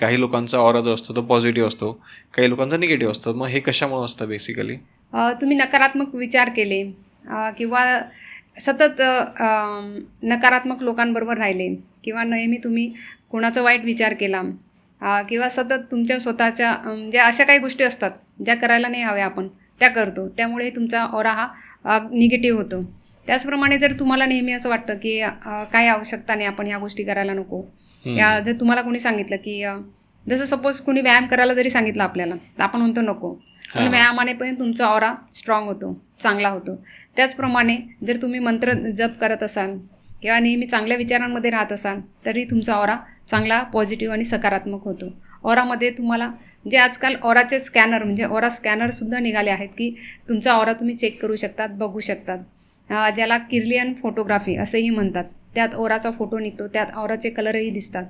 काही लोकांचा ऑरा जो असतो तो पॉझिटिव्ह असतो, काही लोकांचा निगेटिव्ह असतो. मग हे कशामुळे असतं बेसिकली? तुम्ही नकारात्मक विचार केले किंवा सतत नकारात्मक लोकांबरोबर राहिले किंवा नेहमी तुम्ही कोणाचा वाईट विचार केला किंवा सतत तुमच्या स्वतःच्या म्हणजे अशा काही गोष्टी असतात ज्या करायला नाही हव्या आपण त्या करतो. त्यामुळे तुमचा ऑरा हा निगेटिव्ह होतो. त्याचप्रमाणे जर तुम्हाला नेहमी असं वाटतं की काही आवश्यकता नाही, आपण ह्या गोष्टी करायला नको, या जर तुम्हाला कोणी सांगितलं की जसं सपोज कोणी व्यायाम करायला जरी सांगितलं आपल्याला तर आपण म्हणतो नको, पण व्यायामाने पण तुमचा ऑरा स्ट्रॉंग होतो, चांगला होतो. त्याचप्रमाणे जर तुम्ही मंत्र जप करत असाल किंवा नेहमी चांगल्या विचारांमध्ये राहत असाल तरी तुमचा ऑरा चांगला पॉझिटिव्ह आणि सकारात्मक होतो. ऑरामध्ये तुम्हाला जे आजकाल ऑराचे स्कॅनर म्हणजे ऑरा स्कॅनरसुद्धा निघाले आहेत की तुमचा ऑरा तुम्ही चेक करू शकतात, बघू शकतात. ज्याला किर्लियन फोटोग्राफी असेही म्हणतात. त्यात ऑराचा फोटो निघतो, त्यात ऑराचे कलरही दिसतात.